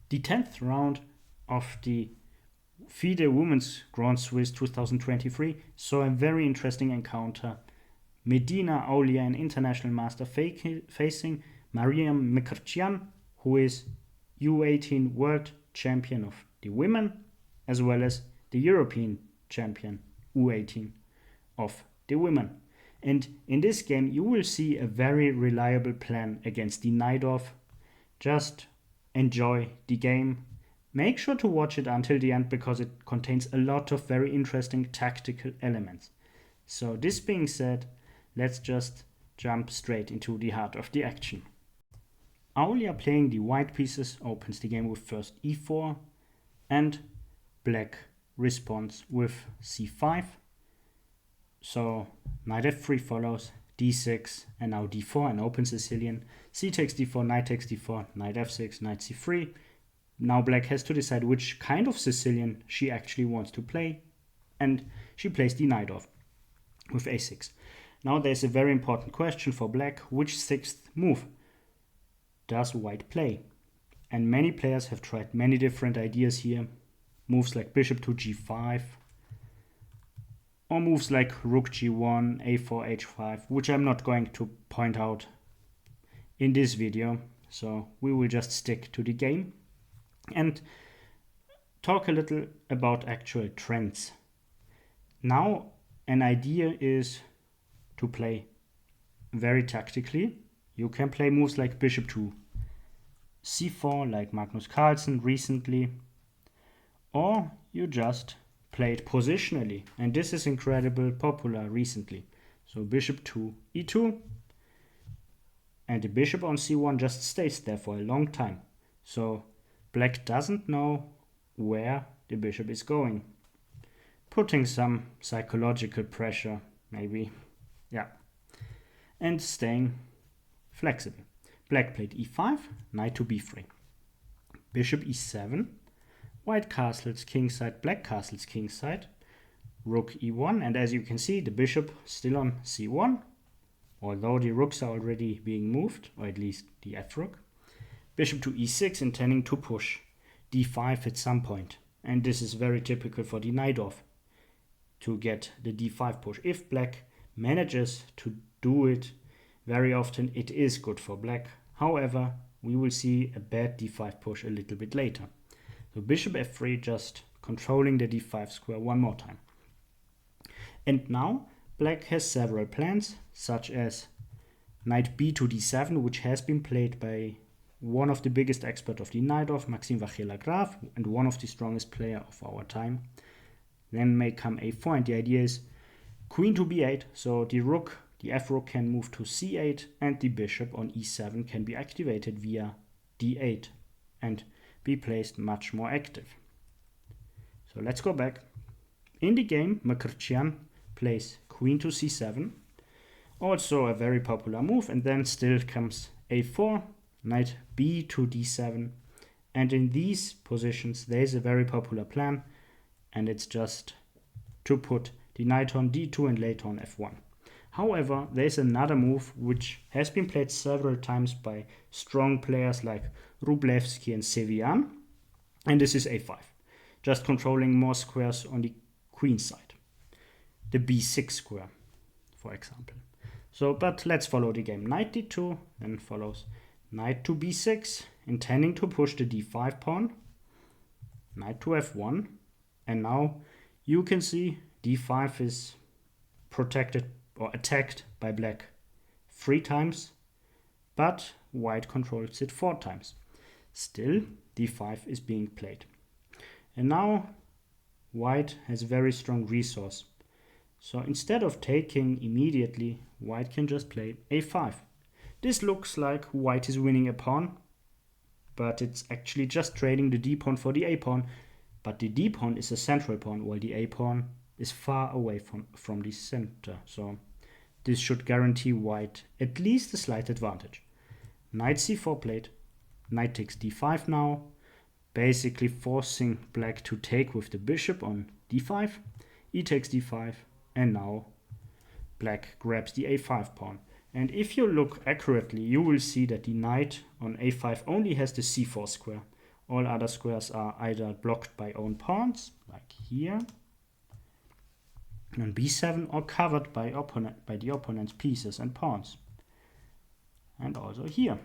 The 10th round of the FIDE Women's Grand Swiss 2023 saw a very interesting encounter. Medina Aulia, an international master, facing Aulia-Mkrtchyan, who is U18 World Champion of the women, as well as the European Champion U18 of the women. And in this game, you will see a very reliable plan against the Najdorf. Just enjoy the game. Make sure to watch it until the end because it contains a lot of very interesting tactical elements. So this being said, let's just jump straight into the heart of the action. Aulia playing the white pieces opens the game with first e4 and black responds with c5. So knight f3 follows, d6 and now d4, an open Sicilian. C takes d4, knight takes d4, knight f6, knight c3. Now black has to decide which kind of Sicilian she actually wants to play, and she plays the Najdorf with a6. Now there's a very important question for black: which sixth move does white play? And many players have tried many different ideas here. Moves like bishop to g5, or moves like rook g1, a4, h5, which I'm not going to point out in this video. So we will just stick to the game and talk a little about actual trends. Now, an idea is to play very tactically. You can play moves like bishop to c4, like Magnus Carlsen recently, or you just play it positionally, and this is incredibly popular recently. So bishop to e2, and the bishop on c1 just stays there for a long time. So black doesn't know where the bishop is going, putting some psychological pressure, maybe, yeah, and staying flexible. Black played e5, knight to b3, bishop e7, white castles kingside, black castles kingside, rook e1, and as you can see, the bishop still on c1, although the rooks are already being moved, or at least the f rook. Bishop to e6, intending to push d5 at some point, and this is very typical for the Najdorf, to get the d5 push. If black manages to do it, very often it is good for black. However, we will see a bad d5 push a little bit later. So bishop f3, just controlling the d5 square one more time. And now black has several plans, such as knight b to d7, which has been played by one of the biggest experts of the Najdorf, Maxime Vachier-Lagrave, and one of the strongest players of our time. Then may come a4, and the idea is queen to b8, so the rook, the f rook can move to c8, and the bishop on e7 can be activated via d8 and be placed much more active. So let's go back. In the game, Mkrtchyan plays queen to c7, also a very popular move, and then still comes a4, knight b to d7, and in these positions there is a very popular plan, and it's just to put the knight on d2 and later on f1. However, there's another move which has been played several times by strong players like Wróblewski and Sevian, and this is a5, just controlling more squares on the queen side. The b6 square, for example. So, but let's follow the game. Knight d2, then follows knight to b6, intending to push the d5 pawn, knight to f1, and now you can see d5 is protected or attacked by black 3 times, but white controls it 4 times. Still, d5 is being played. And now white has a very strong resource. So instead of taking immediately, white can just play a5. This looks like white is winning a pawn, but it's actually just trading the d pawn for the a pawn. But the d pawn is a central pawn, while the a pawn is far away from the center. So this should guarantee white at least a slight advantage. Knight c4 played, knight takes d5 now, basically forcing black to take with the bishop on d5, e takes d5, and now black grabs the a5 pawn. And if you look accurately, you will see that the knight on a5 only has the c4 square. All other squares are either blocked by own pawns, like here, on b7, or covered by the opponent's pieces and pawns. And also here.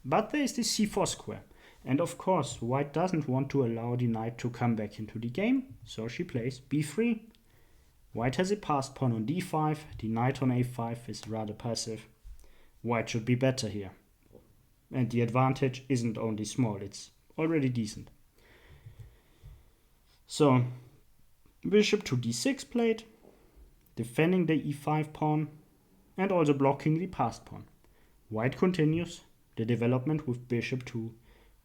But there is the c4 square. And of course, white doesn't want to allow the knight to come back into the game, so she plays b3. White has a passed pawn on d5, the knight on a5 is rather passive. White should be better here. And the advantage isn't only small, it's already decent. So, bishop to d6 played, defending the e5 pawn, and also blocking the passed pawn. White continues the development with bishop to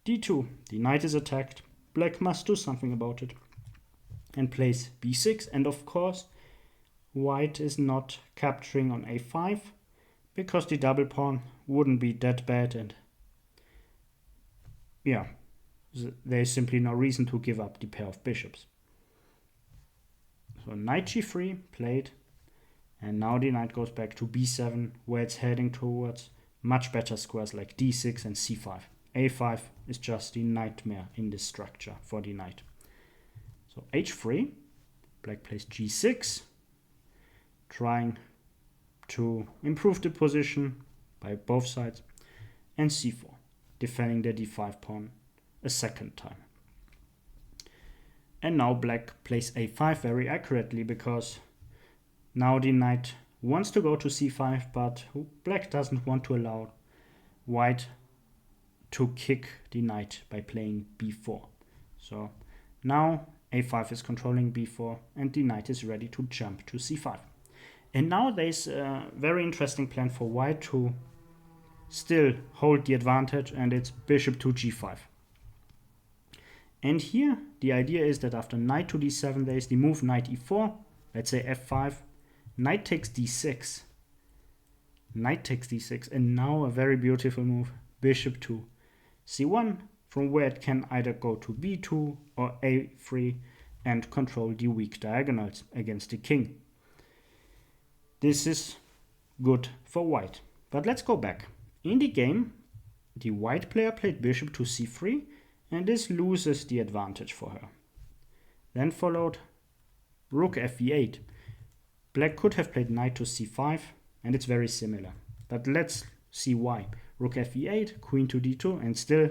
d2. The knight is attacked. Black must do something about it and plays b6. And of course, white is not capturing on a5 because the double pawn wouldn't be that bad, and yeah, there is simply no reason to give up the pair of bishops. So knight g3 played, and now the knight goes back to b7, where it's heading towards much better squares like d6 and c5. a5 is just the nightmare in this structure for the knight. So h3, black plays g6, trying to improve the position by both sides, and c4, defending the d5 pawn a second time. And now black plays a5 very accurately, because now the knight wants to go to c5, but black doesn't want to allow white to kick the knight by playing b4. So now a5 is controlling b4, and the knight is ready to jump to c5. And now there's a very interesting plan for white to still hold the advantage, and it's bishop to g5. And here the idea is that after knight to d7 there is the move knight e4, let's say f5, knight takes d6, knight takes d6, and now a very beautiful move, bishop to c1, from where it can either go to b2 or a3 and control the weak diagonals against the king. This is good for white. But let's go back. In the game, the white player played bishop to c3, and this loses the advantage for her. Then followed rook fv8. Black could have played knight to c5, and it's very similar. But let's see why. Rook fv8, queen to d2, and still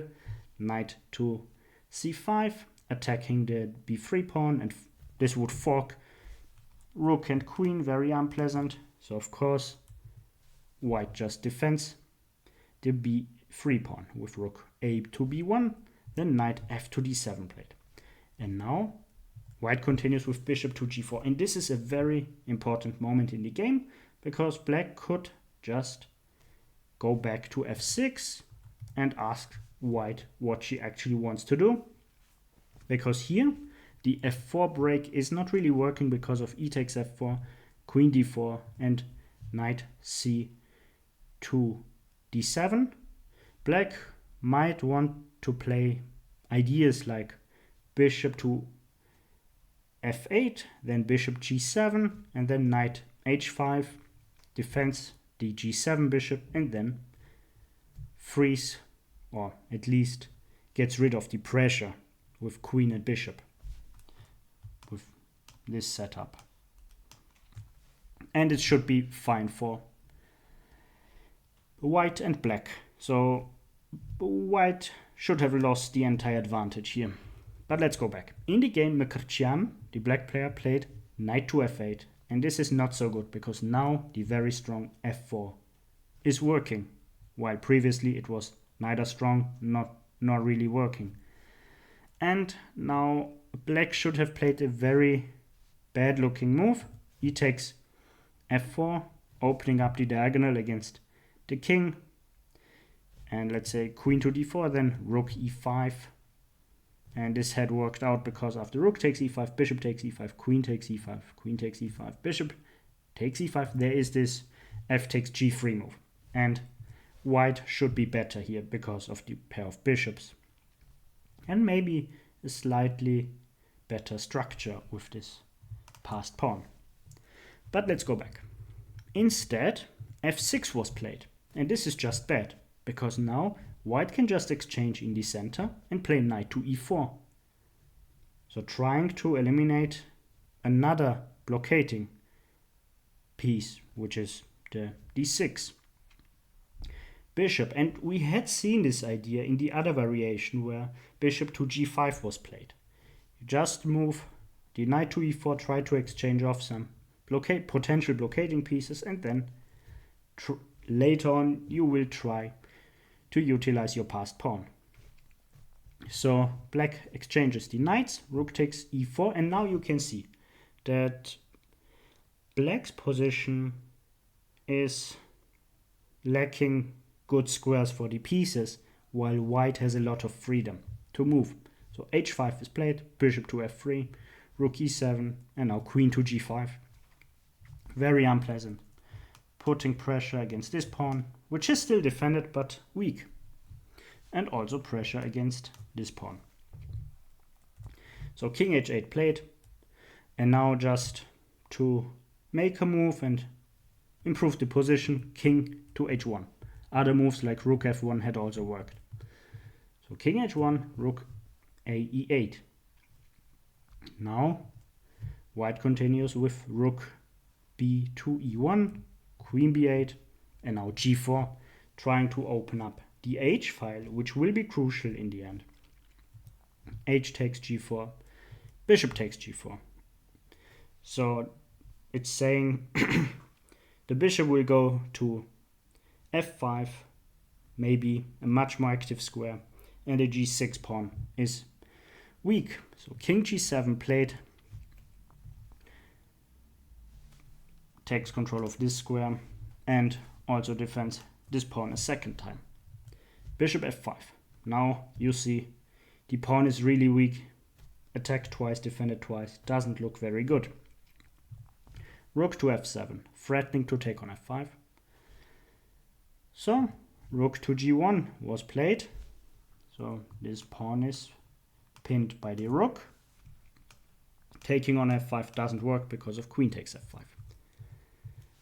knight to c5, attacking the b3 pawn, and this would fork rook and queen, very unpleasant. So of course white just defends the b3 pawn with rook a to b1, then knight f to d7 played. And now white continues with bishop to g4, and this is a very important moment in the game, because black could just go back to f6 and ask white what she actually wants to do, because here the f4 break is not really working because of e takes f4, queen d4, and knight c to d7. Black might want to play ideas like bishop to f8, then bishop g7, and then knight h5, defends the g7 bishop, and then frees, or at least gets rid of the pressure with queen and bishop with this setup. And it should be fine for white and black. So white should have lost the entire advantage here. But let's go back. In the game, Mkrtchyan, the black player, played knight to f8. And this is not so good, because now the very strong f4 is working, while previously it was neither strong, not really working. And now black should have played a very bad looking move. He takes f4, opening up the diagonal against the king. And let's say queen to d4, then rook e5. And this had worked out, because after rook takes e5, bishop takes e5, queen takes e5, queen takes e5, bishop takes e5, there is this f takes g3 move. And white should be better here because of the pair of bishops. And maybe a slightly better structure with this passed pawn. But let's go back. Instead, f6 was played. And this is just bad, because now white can just exchange in the center and play knight to e4. So trying to eliminate another blockading piece, which is the d6. Bishop, and we had seen this idea in the other variation where bishop to g5 was played. You just move the knight to e4, try to exchange off some potential blockading pieces, and then later on you will try to utilize your passed pawn. So black exchanges the knights, rook takes e4, and now you can see that black's position is lacking good squares for the pieces, while white has a lot of freedom to move. So h5 is played, bishop to f3, rook e7, and now queen to g5. Very unpleasant, putting pressure against this pawn, which is still defended but weak, and also pressure against this pawn. So king h8 played, and now just to make a move and improve the position, king to h1. Other moves like rook f1 had also worked. So king h1, rook a e8. Now white continues with rook b to e1, queen b8, and now g4, trying to open up the h file, which will be crucial in the end. H takes g4, bishop takes g4. So it's saying the bishop will go to f5, maybe a much more active square, and the g6 pawn is weak. So king g7 played, takes control of this square, and also defends this pawn a second time. Bishop f5. Now you see the pawn is really weak, attacked twice, defended twice, doesn't look very good. Rook to f7, threatening to take on f5. So rook to g1 was played. So this pawn is pinned by the rook. Taking on f5 doesn't work because of queen takes f5.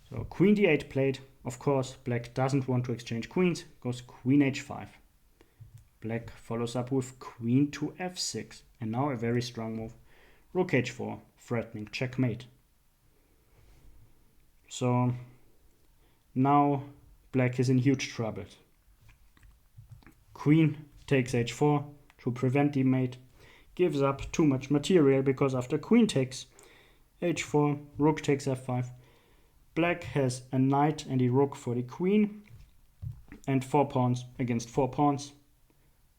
So queen d8 played. Of course, black doesn't want to exchange queens, goes queen h5. Black follows up with queen to f6. And now a very strong move. Rook h4, threatening checkmate. So now black is in huge trouble. Queen takes h4 to prevent the mate. Gives up too much material because after queen takes h4, rook takes f5. Black has a knight and a rook for the queen and 4 pawns against 4 pawns.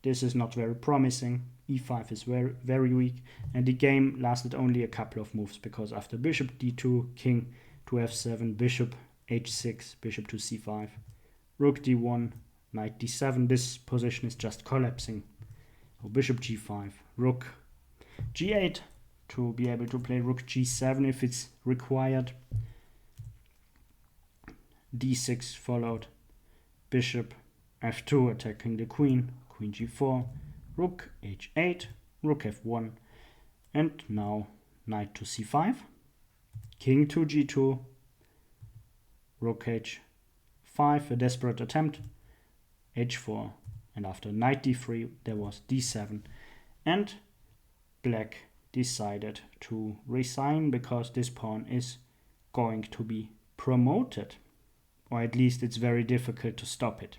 This is not very promising. e5 is very, very weak, and the game lasted only a couple of moves because after bishop d2, king to f7, bishop h6, bishop to c5, rook d1, knight d7, this position is just collapsing. So bishop g5, rook g8 to be able to play rook g7 if it's required. d6 followed, bishop f2 attacking the queen, queen g4, rook h8, rook f1, and now knight to c5, king to g2, rook h5, a desperate attempt, h4, and after knight d3 there was d7, and black decided to resign because this pawn is going to be promoted, or at least it's very difficult to stop it.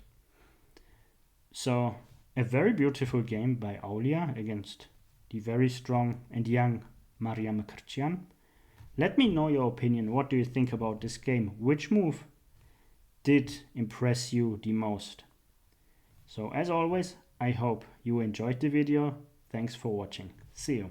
So a very beautiful game by Aulia against the very strong and young Aulia-Mkrtchyan. Let me know your opinion. What do you think about this game? Which move did impress you the most? So as always, I hope you enjoyed the video. Thanks for watching. See you.